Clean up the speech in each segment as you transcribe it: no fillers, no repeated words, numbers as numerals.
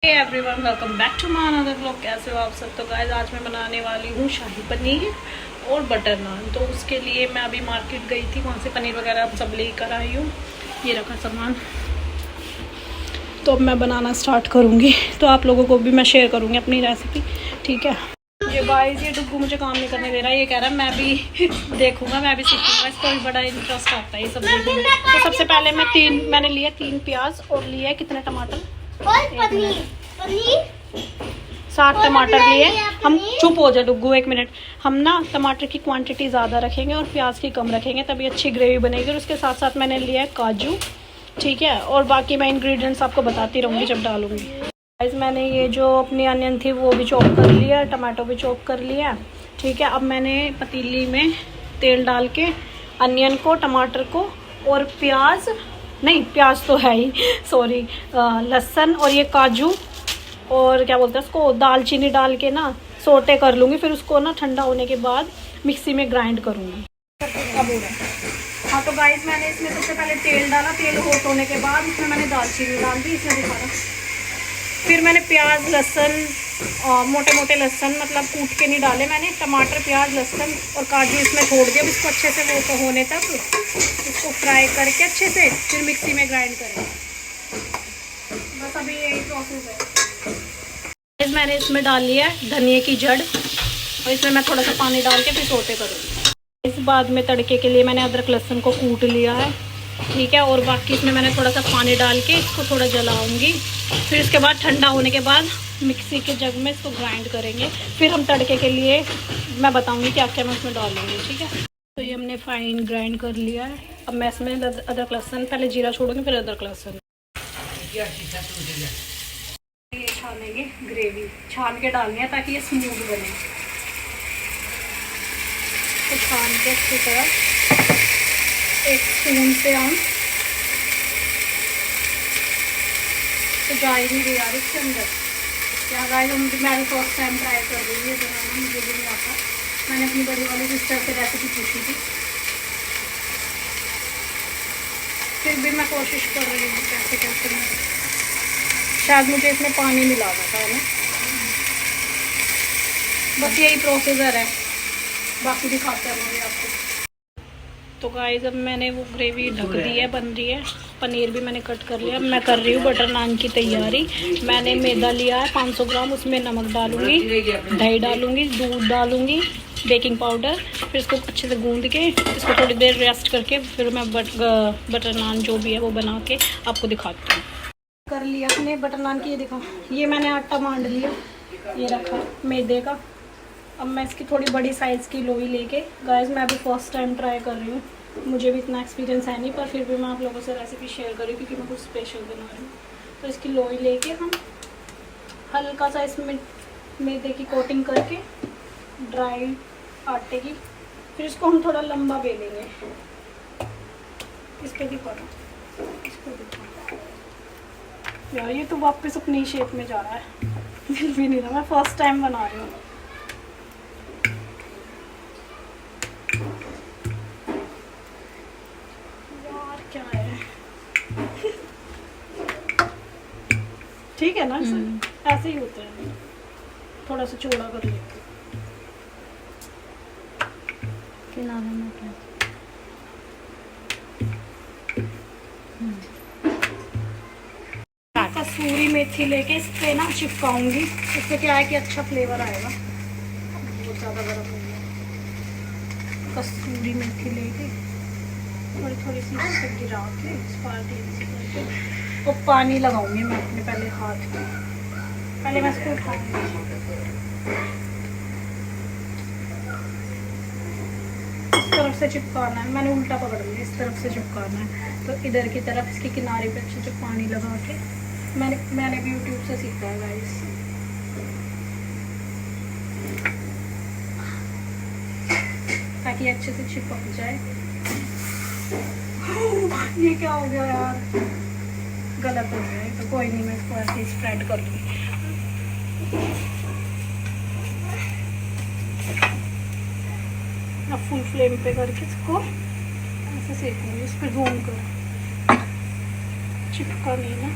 Everyone, welcome back to my another vlog. कैसे हो आप सब? तो गाइस, आज मैं बनाने वाली हूँ शाही पनीर और बटर नान। तो उसके लिए मैं अभी मार्केट गई थी, वहाँ से पनीर वगैरह अब सब लेकर आई हूँ। ये रखा सामान। तो अब मैं बनाना स्टार्ट करूँगी, तो आप लोगों को भी मैं शेयर करूँगी अपनी रेसिपी, ठीक है। ये गाइस, ये डुग्गू मुझे काम नहीं करने दे रहा है। ये कह रहा है मैं भी देखूँगा, मैं भी सीखूँगा। इसको भी बड़ा इंटरेस्ट आता है ये सब देखने में। तो सबसे पहले मैंने लिए 3 प्याज और लिए कितने टमाटर, 7 टमाटर लिए। हम चुप हो जा डुग्गू, 1 मिनट। हम ना टमाटर की क्वांटिटी ज़्यादा रखेंगे और प्याज की कम रखेंगे, तभी अच्छी ग्रेवी बनेगी। और उसके साथ साथ मैंने लिया है काजू, ठीक है। और बाकी मैं इंग्रेडिएंट्स आपको बताती रहूँगी जब डालूँगी। गाइस, मैंने ये जो अपनी अनियन थी वो भी चॉप कर लिया, टमाटो भी चॉप कर लिया, ठीक है। अब मैंने पतीली में तेल डाल के अनियन को, टमाटर को और प्याज तो है ही, सॉरी, लहसुन और ये काजू और क्या बोलते हैं उसको, दालचीनी डाल के ना सोटे कर लूँगी। फिर उसको ना ठंडा होने के बाद मिक्सी में ग्राइंड करूँगी। हाँ, तो गाइस, मैंने इसमें सबसे पहले तेल डाला। तेल हॉट होने के बाद इसमें मैंने दालचीनी डाल दी, इसमें दिखा रहा। फिर मैंने प्याज, लहसुन, मोटे मोटे लहसुन मतलब कूट के नहीं डाले मैंने, टमाटर, प्याज, लहसुन और काजू इसमें छोड़ दिया। अब इसको अच्छे से वो होने तक इसको फ्राई करके अच्छे से फिर मिक्सी में ग्राइंड करें। बस अभी यही प्रोसेस है। मैंने इसमें डाल लिया धनिया की जड़ और इसमें मैं थोड़ा सा पानी डाल के फिर सोते करूँगी। इस बाद में तड़के के लिए मैंने अदरक लहसुन को कूट लिया है, ठीक है। और बाकी इसमें मैंने थोड़ा सा पानी डाल के इसको थोड़ा जलाऊंगी। फिर इसके बाद ठंडा होने के बाद मिक्सी के जग में इसको ग्राइंड करेंगे। फिर हम तड़के के लिए मैं बताऊंगी क्या क्या मैं उसमें डालूंगी, ठीक है। तो ये हमने फाइन ग्राइंड कर लिया है। अब मैं इसमें अदरक लहसुन, पहले जीरा छोड़ूंगी फिर अदरक लहसुन। ये छानेंगे, ग्रेवी छान के डालनी है ताकि ये स्मूथ बने। तो छान के अच्छी तरह एक स्पून से हम तो जा ही नहीं रही यार इसके अंदर। क्या गाइस, मैं फर्स्ट टाइम ट्राई कर रही हूँ ये बनाना, मुझे भी नहीं आता। मैंने अपनी बड़ी वाली सिस्टर से रेसिपी पूछी थी, फिर भी मैं कोशिश कर रही हूँ कैसे कैसे मैं। शायद मुझे इसमें पानी मिला था ना, बस यही प्रोसीजर है, बाकी दिखाते रहेंगे आपको। तो गाइस, अब मैंने वो ग्रेवी ढक दी है, बन रही है। पनीर भी मैंने कट कर लिया। अब मैं कर रही हूँ बटर नान की तैयारी। मैंने मैदा लिया है 500 ग्राम, उसमें नमक डालूंगी, दही डालूंगी, दूध डालूंगी, बेकिंग पाउडर। फिर इसको अच्छे से गूंद के इसको थोड़ी देर रेस्ट करके फिर मैं बटर नान जो भी है वो बना के आपको दिखाती हूँ। कर लिया अपने बटर नान की, ये दिखा, ये मैंने आटा मांड लिया, ये रखा मैदे का। अब मैं इसकी थोड़ी बड़ी साइज़ की लोई लेके, गाइस मैं अभी फर्स्ट टाइम ट्राई कर रही हूँ, मुझे भी इतना एक्सपीरियंस है नहीं, पर फिर भी मैं आप लोगों से रेसिपी शेयर कर रही हूँ क्योंकि मैं कुछ स्पेशल बना रही हूँ। तो इसकी लोई लेके हम हल्का सा इसमें मैदे की कोटिंग करके ड्राई आटे की, फिर इसको हम थोड़ा लंबा बेलेंगे। इस पर दिखा रहा, इसको दिखा यार, ये तो वापस अपनी शेप में जा रहा है, मिल भी नहीं रहा। मैं फर्स्ट टाइम बना रही हूँ। यार क्या है ठीक है ना, ऐसे ही होते हैं। थोड़ा सा चौड़ा कर लेते कसूरी मेथी लेके इस पे ना चिपकाऊंगी, इससे क्या है कि अच्छा फ्लेवर आएगा। बहुत ज़्यादा गर्म हो गया। कसूरी मेथी लेके थोड़ी थोड़ी सी इस पे गिरा के और पानी लगाऊंगी मैं अपने पहले हाथ में। पहले मैं इसको उठाऊंगी, इस तरफ से चिपकाना है। मैंने उल्टा पकड़ लिया, इस तरफ से चिपकाना है। तो इधर की तरफ इसके किनारे पे अच्छे से पानी लगा के मैंने भी यूट्यूब से सीखा है गाइस। ताकि अच्छे से चिपक जाए। ये क्या हो गया यार, गलत हो गया। तो कोई नहीं, मैं इसको ऐसे ही स्प्रेड कर लूँगी। अब फुल फ्लेम पे करके इसको ऐसे सेकूंगी, इस पर घूम कर। चिपका नहीं ना।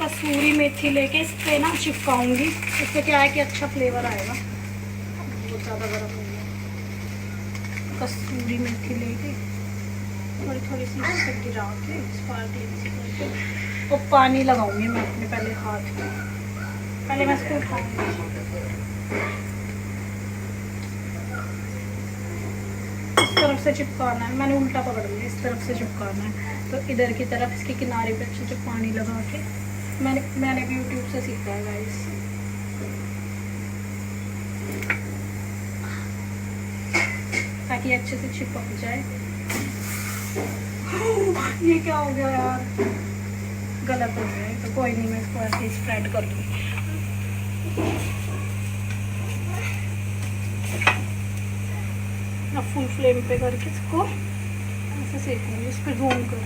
कसूरी मेथी लेके इस पे ना चिपकाऊंगी, इससे क्या है कि अच्छा फ्लेवर आएगा। बहुत ज़्यादा गर्म हो गया। कसूरी मेथी लेके थोड़ी थोड़ी सी इस पे गिरा के और पानी लगाऊंगी मैं अपने पहले हाथ में। पहले मैं इसको उठाऊंगी। इस तरफ से चिपकाना है, मैंने उल्टा पकड़ लिया। इस तरफ से चिपकाना है, तो इधर की तरफ इसके किनारे पे अच्छे से पानी लगा के मैंने भी यूट्यूब से सीखा है गाइस। ताकि अच्छे से चिपक जाए। ये क्या हो गया यार, गलत हो गया। तो कोई नहीं, मैं इसको ऐसे ही स्प्रेड कर दूँगी। अब फुल फ्लेम पे करके इसको ऐसे सेकूंगी। इस पर जूम कर,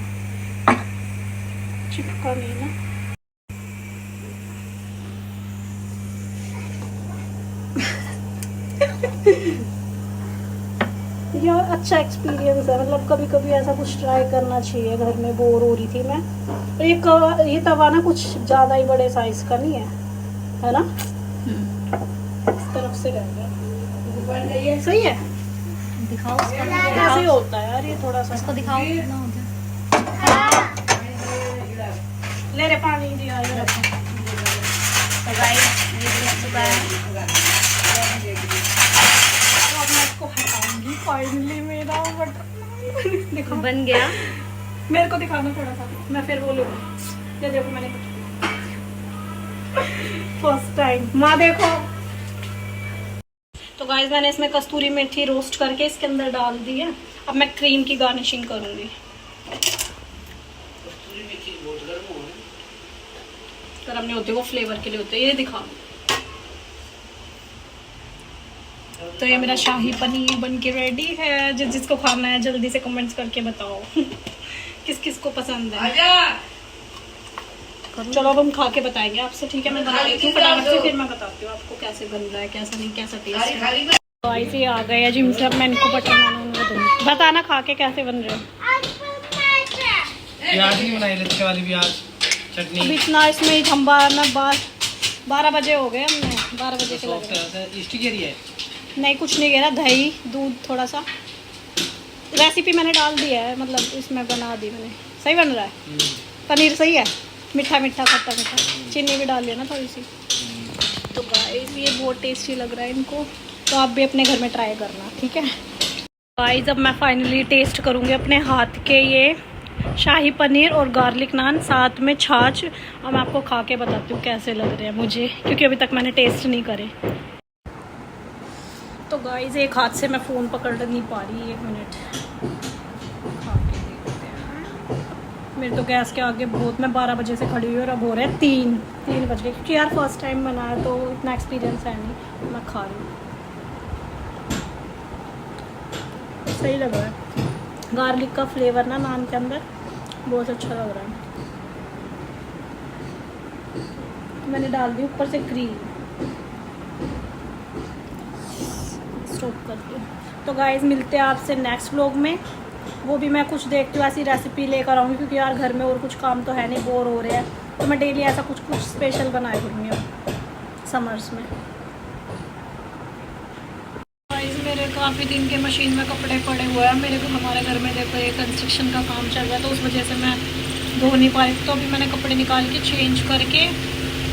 चिपका नहीं ना। यार अच्छा एक्सपीरियंस है, मतलब कभी कभी ऐसा कुछ ट्राई करना चाहिए। घर में बोर हो रही थी मैं। ये तवा ना कुछ ज़्यादा ही बड़े साइज का नहीं है ना। इस तरफ से रहेगा, सही है। दिखाओ कैसे होता है यार ये, थोड़ा सा इसको दिखाओ। ले रे पानी दिया ये रखो। तो गाइस ये बन चुका है। तो अब मैं इसको हटाऊंगी फाइनली। मेरा बटर देखो बन गया। मेरे को दिखाना थोड़ा सा, मैं फिर बोलूँगी। ये देखो मैंने फर्स्ट टाइम माँ देखो। तो गाइस मैंने इसमें कस्तूरी मेथी रोस्ट करके इसके अंदर डाल दी है। अब मैं क्रीम की गार्निशिंग करूंगी। गरम नहीं होते, वो फ्लेवर के लिए होते हैं। ये दिखा। तो ये मेरा शाही पनीर बन के रेडी है। जिसको खाना है जल्दी से कमेंट्स करके बताओ किस किस को पसंद है। चलो अब हम खा के बताएंगे आपसे, ठीक है। मैं बना लेती हूँ फटाफट से, फिर मैं बताती हूँ आपको कैसे बन रहा है, कैसा नहीं, कैसा टेस्ट है। तो ऐसे आ गए जिम से। अब मैं इनको बटर नान दूँगी। बताना खा के कैसे बन रहे हो। प्याज नहीं बनाई, लच्छे वाली प्याज चटनी। अब इतना इसमें हम 12 बजे हो गए। हमने 12 बजे के लगे। है नहीं कुछ नहीं गिरा, दही दूध थोड़ा सा। रेसिपी मैंने डाल दी है, मतलब इसमें बना दी मैंने। सही बन रहा है पनीर, सही है। मीठा मीठा खट्टा मीठा, चीनी भी डाल लिया ना थोड़ी सी। तो गाइस ये बहुत टेस्टी लग रहा है इनको, तो आप भी अपने घर में ट्राई करना, ठीक है। गाइस अब मैं फाइनली टेस्ट करूँगी अपने हाथ के ये शाही पनीर और गार्लिक नान, साथ में छाछ। और मैं आपको खा के बताती हूँ कैसे लग रहे हैं मुझे, क्योंकि अभी तक मैंने टेस्ट नहीं करे। तो गाइस एक हाथ से मैं फ़ोन पकड़ नहीं पा रही। 1 मिनट खा के देखते हैं। मेरे तो गैस के आगे बहुत, मैं 12 बजे से खड़ी हुई और अब हो रहे हैं 3 बज गए, क्योंकि यार फर्स्ट टाइम बनाया तो इतना एक्सपीरियंस है नहीं। मैं खा रही हूँ, सही लग रहा है। गार्लिक का फ्लेवर ना नान के अंदर बहुत अच्छा लग रहा है। मैंने डाल दी ऊपर से क्रीम। स्टॉप करती हूँ। तो गाइस मिलते हैं आपसे नेक्स्ट व्लॉग में। वो भी मैं कुछ देखती हूँ, ऐसी रेसिपी लेकर आऊँगी, क्योंकि यार घर में और कुछ काम तो है नहीं, बोर हो रहे हैं। तो मैं डेली ऐसा कुछ स्पेशल बनाया करूँगी अब समर्स में। गाइस मेरे काफ़ी दिन के मशीन में कपड़े पड़े हुए हैं। हमारे घर में देखो ये कंस्ट्रक्शन का काम चल रहा है, तो उस वजह से मैं धो नहीं पा रही। तो अभी मैंने कपड़े निकाल के चेंज करके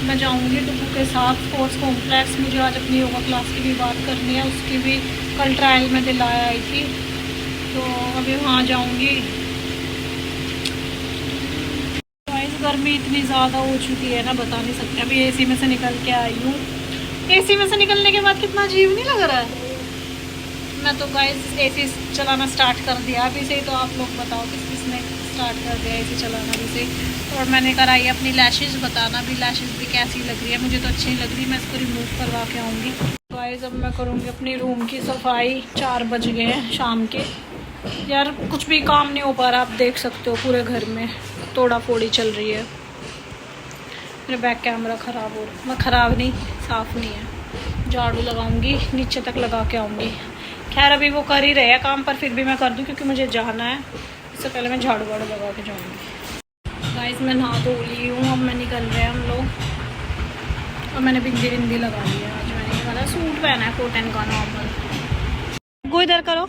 मैं जाऊंगी डुबू के साथ स्पोर्ट्स कॉम्प्लेक्स। मुझे आज अपनी योगा क्लास की भी बात करनी है, उसकी भी कल ट्रायल में दिलाया आई थी, तो अभी वहाँ जाऊंगी। गाइस गर्मी इतनी ज़्यादा हो चुकी है ना, बता नहीं सकते। अभी एसी में से निकल के आई हूँ। एसी में से निकलने के बाद कितना अजीब नहीं लग रहा है। मैं तो गाइस एसी चलाना स्टार्ट कर दिया अभी से ही। तो आप लोग बताओ किसने स्टार्ट कर दिया एसी चलाना अभी से। और मैंने कराई अपनी लैशेज़, बताना भी लैशेज़ भी कैसी लग रही है। मुझे तो अच्छी लग रही है, मैं इसको रिमूव करवा के आऊँगी। गाइस अब मैं करूँगी अपनी रूम की सफाई। 4 बज गए हैं शाम के। यार कुछ भी काम नहीं हो पा रहा, आप देख सकते हो पूरे घर में तोड़ा फोड़ी चल रही है। मेरा बैक कैमरा ख़राब हो रहा, मैं ख़राब नहीं, साफ़ नहीं है। झाड़ू लगाऊंगी, नीचे तक लगा के आऊँगी। खैर अभी वो कर ही रहे हैं काम, पर फिर भी मैं कर दूँ क्योंकि मुझे जाना है। इससे पहले मैं झाड़ू वाड़ू लगा के जाऊँगी। गाइस मैं नहा धो ली हूँ, अब मैं निकल रहे हैं हम लोग। और मैंने बिंदी बिंदी लगा ली है। आज मैंने ये वाला सूट पहना है कॉटन का नॉर्मल। डुग्गू इधर करो,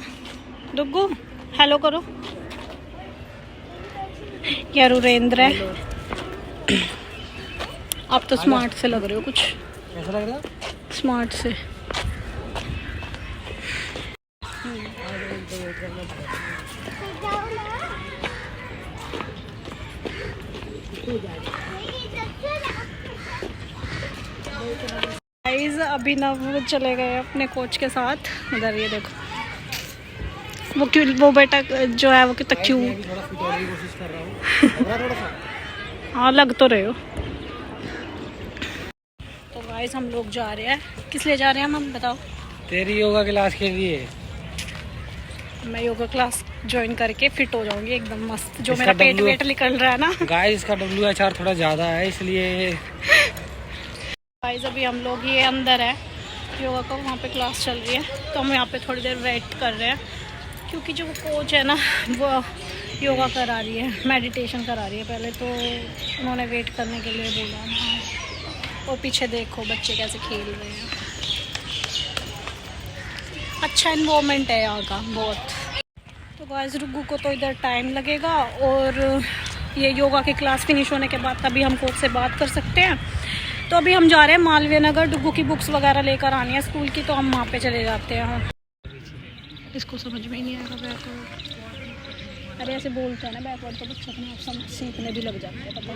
डुग्गू हेलो करो। यार उरेंद्र है। आप तो स्मार्ट से लग रहे हो कुछ। कैसा लग रहा है? स्मार्ट से। गाइस अभी ना वो चले गए अपने कोच के साथ। उधर ये देखो वो क्यों, वो बेटा जो है वो कितना क्यों। मैं भी थोड़ा फिट होने की कोशिश कर रहा हूँ। लग रहा है थोड़ा सा? हाँ लग तो रहे हो। तो गाइस हम लोग जा रहे हैं। किस लिए जा रहे हैं हम बताओ। तेरी योगा क्लास के लिए। मैं योगा क्लास ज्वाइन करके फिट हो जाऊंगी एकदम मस्त। जो इसका मेरा पेट W- वेट निकल रहा है ना। गाइस इसका WHR थोड़ा ज़्यादा है इसलिए। गाइस अभी हम लोग ये अंदर है योगा का, वहाँ पे क्लास चल रही है तो हम यहाँ पे थोड़ी देर वेट कर रहे हैं क्योंकि जो कोच है ना वो योगा करा रही है, मेडिटेशन करा रही है। पहले तो उन्होंने वेट करने के लिए बोला। हाँ और पीछे देखो बच्चे कैसे खेल रहे हैं। अच्छा इन्वायरमेंट है यहाँ का बहुत। तो गाइस रुग्गू को तो इधर टाइम लगेगा और ये योगा की क्लास फिनिश होने के बाद तभी हम कोच से बात कर सकते हैं। तो अभी हम जा रहे हैं मालवीय नगर। डुग्गू की बुक्स वगैरह लेकर आनी है स्कूल की, तो हम वहाँ पे चले जाते हैं। इसको समझ में ही नहीं आएगा बैकवर्ड। अरे ऐसे बोलते हैं ना बैकवर्ड, तो बच्चे अपने आप समझ सीखने भी लग जाते हैं पता।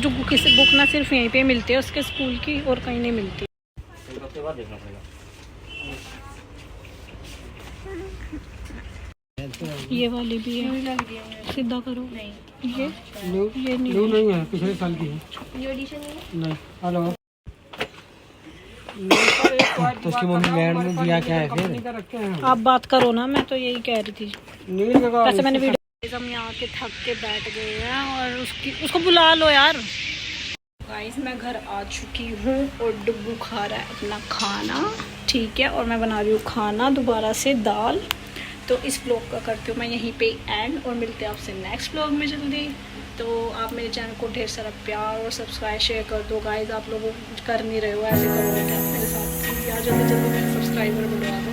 डुग्गू की बुक ना सिर्फ यहीं पे मिलती है उसके स्कूल की, और कहीं नहीं मिलती। ये वाली भी है, सीधा करो। ये नहीं है, पिछले साल की है। नहीं हेलो। तो उसकी मम्मी मैड ने दिया क्या है फिर? आप बात करो ना, मैं तो यही कह रही थी। वैसे मैंने वीडियो हम यहाँ के थक के बैठ गए हैं और उसको बुला लो यार। गाइस मैं घर आ चुकी हूँ और डुग्गू खा रहा है अपना खाना, ठीक है। और मैं बना रही हूँ खाना दोबारा से दाल। तो इस ब्लॉग का करती हूँ मैं यहीं पे एंड, और मिलते हैं आपसे नेक्स्ट ब्लॉग में जल्दी। तो आप मेरे चैनल को ढेर सारा प्यार और सब्सक्राइब शेयर कर दो गाइस। आप लोग कर नहीं रहे हो, ऐसे करो क्या मेरे साथ यार, जल्दी जल्दी मेरे सब्सक्राइबर बढ़वा दो।